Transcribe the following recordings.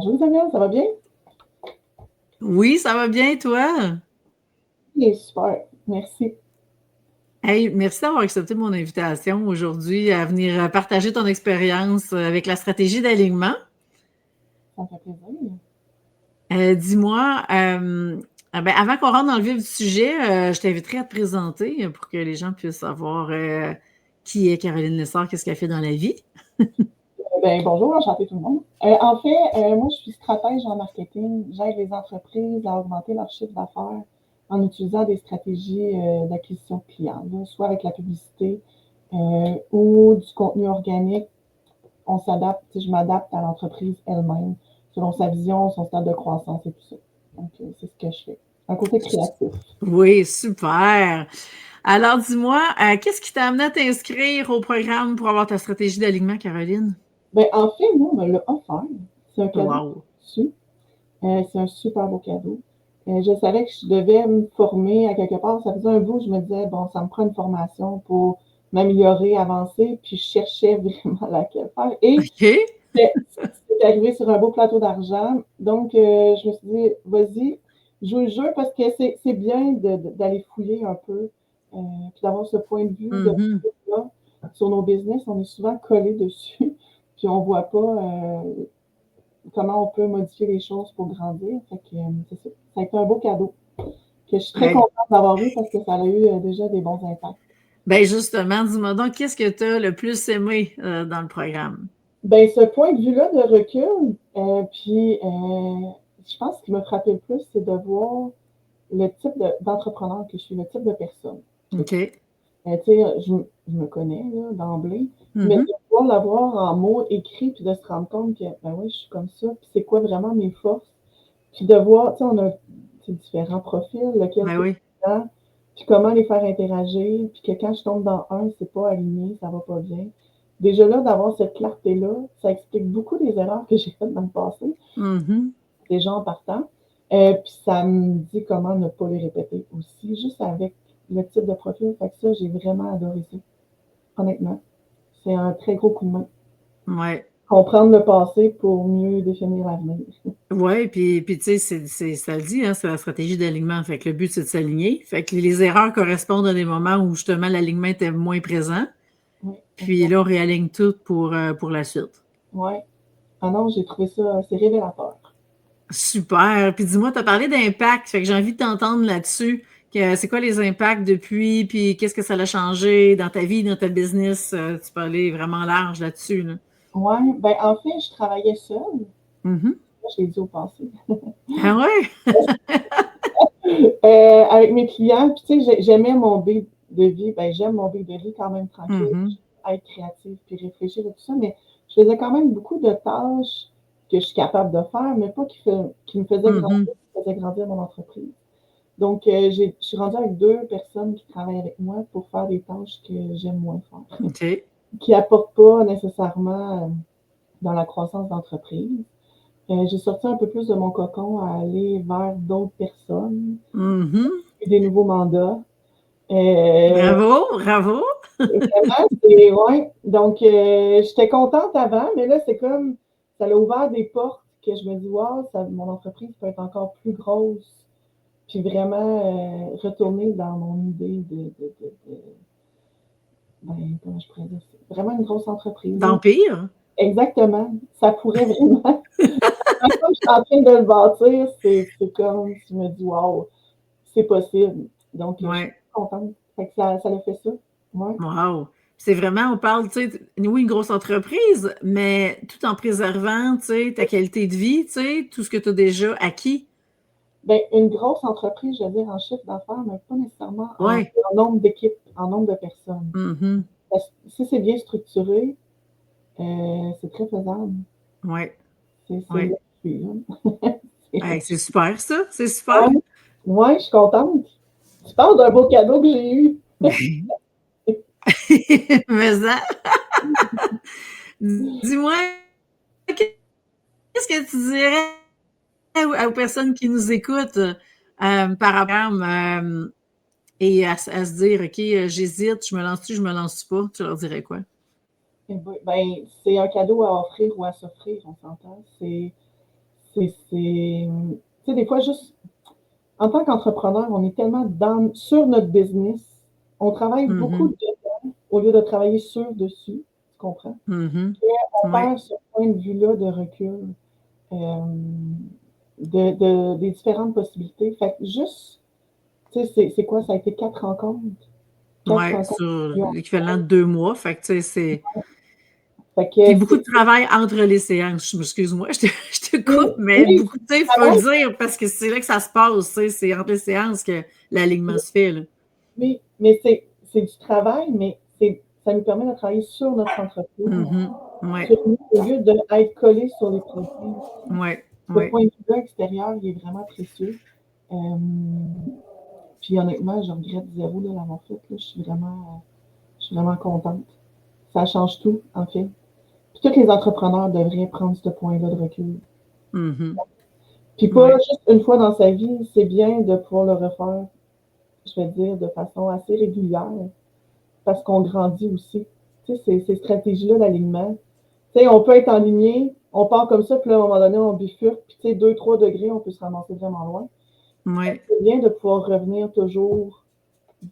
Bonjour Isabelle, ça va bien? Oui, ça va bien, toi? Oui, super, merci. Hey, merci d'avoir accepté mon invitation aujourd'hui à venir partager ton expérience avec la stratégie d'alignement. Ça me fait plaisir. Dis-moi, avant qu'on rentre dans le vif du sujet, je t'inviterai à te présenter pour que les gens puissent savoir qui est Caroline Lessard, qu'est-ce qu'elle fait dans la vie. Bonjour, enchantée tout le monde. En fait, moi, je suis stratège en marketing. J'aide les entreprises à augmenter leur chiffre d'affaires en utilisant des stratégies d'acquisition de clients, là, soit avec la publicité ou du contenu organique. On s'adapte, je m'adapte à l'entreprise elle-même, selon sa vision, son stade de croissance et tout ça. Donc, c'est ce que je fais. Un côté créatif. Oui, super. Alors, dis-moi, qu'est-ce qui t'a amené à t'inscrire au programme pour avoir ta stratégie d'alignement, Caroline? En fait, moi, on me l'a offert. C'est un cadeau Wow. dessus. C'est un super beau cadeau. Je savais que je devais me former à quelque part. Ça faisait un bout, je me disais, bon, ça me prend une formation pour m'améliorer, avancer, puis je cherchais vraiment laquelle faire. Et OK. c'est arrivé sur un beau plateau d'argent. Donc, je me suis dit, vas-y, joue le jeu parce que c'est bien d'aller fouiller un peu, puis d'avoir ce point de vue de Mhm. là sur nos business. On est souvent collé dessus, puis on ne voit pas comment on peut modifier les choses pour grandir. Fait que, c'est ça. Ça a été un beau cadeau que je suis très Ouais. contente d'avoir eu parce que ça a eu déjà des bons impacts. Ben justement, dis-moi donc, qu'est-ce que tu as le plus aimé dans le programme? Ce point de vue-là de recul, puis je pense que ce qui m'a frappé le plus, c'est de voir le type d'entrepreneur que je suis, le type de personne que je suis. OK. Tu sais, je me connais là, d'emblée, mais de Mhm. pouvoir l'avoir en mots écrits, puis de se rendre compte que, ben oui, je suis comme ça, puis c'est quoi vraiment mes forces, puis de voir, tu sais, on a différents profils, lequel Ben qui est oui. dedans, puis comment les faire interagir, puis que quand je tombe dans un, c'est pas aligné, ça va pas bien. Déjà là, d'avoir cette clarté-là, ça explique beaucoup des erreurs que j'ai faites dans le passé, Mhm. déjà en partant. Puis ça me dit comment ne pas les répéter aussi, juste avec le type de profil. Fait que ça, j'ai vraiment adoré ça, honnêtement. C'est un très gros coup de main. Ouais. Comprendre le passé pour mieux définir l'avenir. Ouais, puis tu sais, ça le dit, hein, c'est la stratégie d'alignement. Fait que le but, c'est de s'aligner. Fait que les erreurs correspondent à des moments où justement l'alignement était moins présent. Oui, Puis exact. là, on réaligne tout pour la suite. Ouais. Ah non, j'ai trouvé ça, c'est révélateur. Super. Puis dis-moi, tu as parlé d'impact. Fait que j'ai envie de t'entendre là-dessus. C'est quoi les impacts depuis? Puis qu'est-ce que ça a changé dans ta vie, dans ta business? Tu peux aller vraiment large là-dessus, là. Ouais, en fait, je travaillais seule. Mhm. Je l'ai dit au passé. Ah ouais? Avec mes clients, puis tu sais, j'aimais mon beat de vie. J'aime mon beat de vie quand même tranquille, Mhm. être créative, puis réfléchir et tout ça, mais je faisais quand même beaucoup de tâches que je suis capable de faire, mais pas qui me faisaient grandir, Mhm. qui faisaient grandir mon entreprise. Donc, je suis rendue avec deux personnes qui travaillent avec moi pour faire des tâches que j'aime moins faire, OK. qui n'apportent pas nécessairement dans la croissance d'entreprise. J'ai sorti un peu plus de mon cocon à aller vers d'autres personnes, Mhm. des nouveaux mandats. Euh, Bravo, bravo. Vraiment, c'est ouais. Donc, j'étais contente avant, mais là, c'est comme ça a ouvert des portes que je me dis, wow, mon entreprise peut être encore plus grosse, puis vraiment retourner dans mon idée comment je pourrais dire ça? Vraiment une grosse entreprise, là. D'Empire? Exactement. Ça pourrait vraiment. Quand je suis en train de le bâtir, c'est comme, tu me dis, wow, c'est possible. Donc, je suis Ouais. contente. Fait que ça l'a fait ça. Ouais. Wow. C'est vraiment, on parle, tu sais, oui, une grosse entreprise, mais tout en préservant, tu sais, ta qualité de vie, tu sais, tout ce que tu as déjà acquis. Une grosse entreprise, je veux dire, en chiffre d'affaires, mais pas nécessairement Ouais. en nombre d'équipes, en nombre de personnes. Mhm. Parce que si c'est bien structuré, c'est très faisable. Ouais. C'est là Ouais. que je suis, là. Hey, c'est super, ça. C'est super. Ouais, ouais, je suis contente. Tu parles d'un beau cadeau que j'ai eu. Ben, mais ça, dis-moi, qu'est-ce que tu dirais aux personnes qui nous écoutent par rapport et à se dire, OK, j'hésite, je me lance-tu, je me lance-tu pas? Tu leur dirais quoi? C'est un cadeau à offrir ou à s'offrir, on s'entend. Tu sais, des fois, juste en tant qu'entrepreneur, on est tellement sur notre business, on travaille beaucoup Mhm. dedans au lieu de travailler dessus, tu comprends? Mhm. On Ouais, perd ce point de vue-là de recul, euh, des différentes possibilités. Fait que juste, tu sais, c'est quoi? Ça a été 4 rencontres. Quatre ouais, rencontres. sur l'équivalent de 2 mois. Fait que, tu sais, c'est. Fait que Puis beaucoup de travail entre les séances. Excuse-moi, je te coupe, mais oui, beaucoup, tu sais, il faut le dire parce que c'est là que ça se passe, tu sais, c'est entre les séances que l'alignement se fait, là. oui, mais c'est du travail, mais ça nous permet de travailler sur notre entreprise, Mhm. Ouais, sur nous, au lieu d'être collé sur les produits. ouais, Ce ouais. point de vue-là extérieur, il est vraiment précieux. Euh, Puis honnêtement, je regrette zéro de l'avoir fait. Là. Je suis vraiment contente. Ça change tout, en fait. Puis tous les entrepreneurs devraient prendre ce point-là de recul. Mhm. Puis pas Ouais. juste une fois dans sa vie, c'est bien de pouvoir le refaire, je vais dire, de façon assez régulière, parce qu'on grandit aussi. Tu sais, ces stratégies-là d'alignement. Tu sais, on peut être aligné, on part comme ça, puis là, à un moment donné, on bifurque, puis tu sais, 2, 3 degrés, on peut se ramasser vraiment loin. Ouais. C'est bien de pouvoir revenir toujours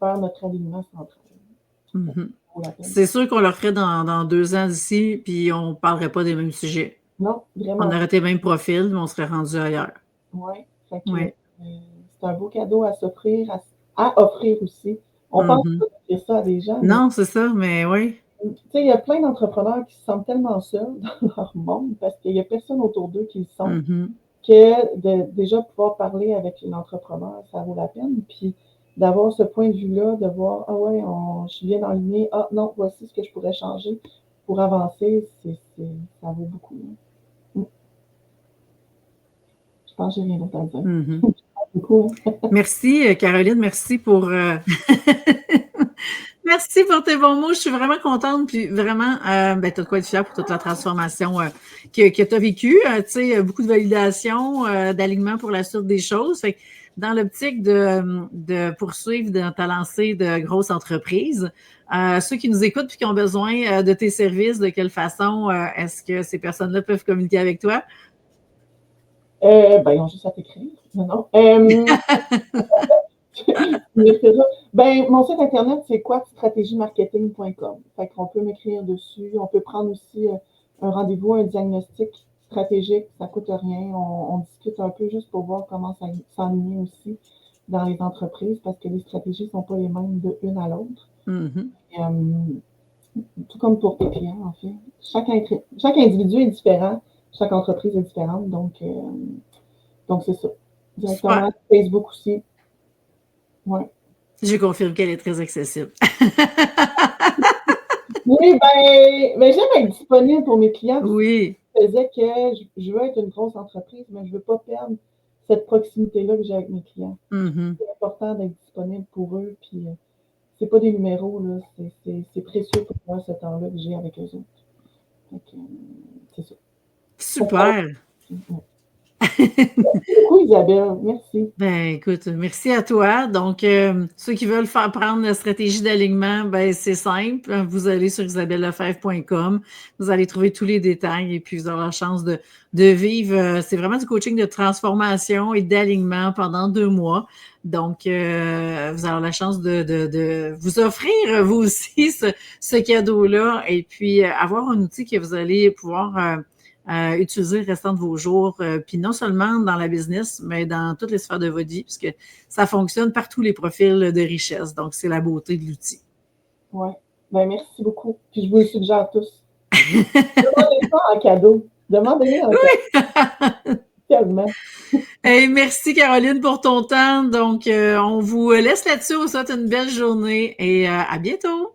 vers notre alignement central. Ça Mhm. vaut la peine. C'est sûr qu'on le ferait dans 2 ans d'ici, puis on ne parlerait pas des mêmes sujets. Non, On vraiment aurait pas. été même profil, mais on serait rendu ailleurs. Ouais. Fait que Ouais. c'est un beau cadeau à s'offrir, à offrir aussi. On pense Mhm. pas d'offrir ça à des gens, mais Non, c'est ça, mais oui. tu sais, il y a plein d'entrepreneurs qui se sentent tellement seuls dans leur monde parce qu'il n'y a personne autour d'eux qui le sont, Mhm. que de déjà pouvoir parler avec un entrepreneur, ça vaut la peine. Puis d'avoir ce point de vue-là, de voir, ah ouais, je suis bien alignée, ah non, voici ce que je pourrais changer pour avancer, ça vaut beaucoup. Hein. Je pense que j'ai rien d'autre à dire. Mhm. Beaucoup, hein. Merci, Caroline, merci pour merci pour tes bons mots. Je suis vraiment contente, puis vraiment, ben, tu as de quoi être fière pour toute la transformation que tu as vécue. Tu sais, beaucoup de validation, d'alignement pour la suite des choses. Fait que dans l'optique de poursuivre dans ta lancée de grosses entreprises, ceux qui nous écoutent et qui ont besoin de tes services, de quelle façon est-ce que ces personnes-là peuvent communiquer avec toi? Ben, ils ont juste à t'écrire. Non, non. Ben, mon site internet, c'est quadstratégiemarketing.com. Fait qu'on peut m'écrire dessus. On peut prendre aussi un rendez-vous, un diagnostic stratégique. Ça coûte rien. On discute un peu juste pour voir comment s'enligner aussi dans les entreprises parce que les stratégies ne sont pas les mêmes de une à l'autre. Mhm. Tout comme pour tes clients, en fait. Chaque individu est différent. Chaque entreprise est différente. Donc c'est ça. Super. Directement, Facebook aussi. Ouais. Je confirme qu'elle est très accessible. Oui, ben j'aime être disponible pour mes clients. Oui. Je faisais que je veux être une grosse entreprise, mais je ne veux pas perdre cette proximité-là que j'ai avec mes clients. Mhm. C'est important d'être disponible pour eux. Puis, c'est pas des numéros, là. C'est précieux pour moi, ce temps-là que j'ai avec eux autres. Donc, c'est ça. Super. Merci beaucoup, Isabelle. Merci. Ben, écoute, merci à toi. Donc, ceux qui veulent faire prendre la stratégie d'alignement, ben, c'est simple. Vous allez sur isabellefebvre.com. Vous allez trouver tous les détails et puis vous aurez la chance de vivre. C'est vraiment du coaching de transformation et d'alignement pendant 2 mois. Donc, vous aurez la chance de vous offrir, vous aussi, ce cadeau-là et puis avoir un outil que vous allez pouvoir utiliser le restant de vos jours, puis non seulement dans la business, mais dans toutes les sphères de votre vie, puisque ça fonctionne par tous les profils de richesse. Donc, c'est la beauté de l'outil. Ouais. Ben, merci beaucoup. Puis, je vous le suggère tous. Demandez ça en cadeau. Demandez-les en cadeau. Tellement. Hey, merci Caroline pour ton temps. Donc, on vous laisse là-dessus. On vous souhaite une belle journée et à bientôt.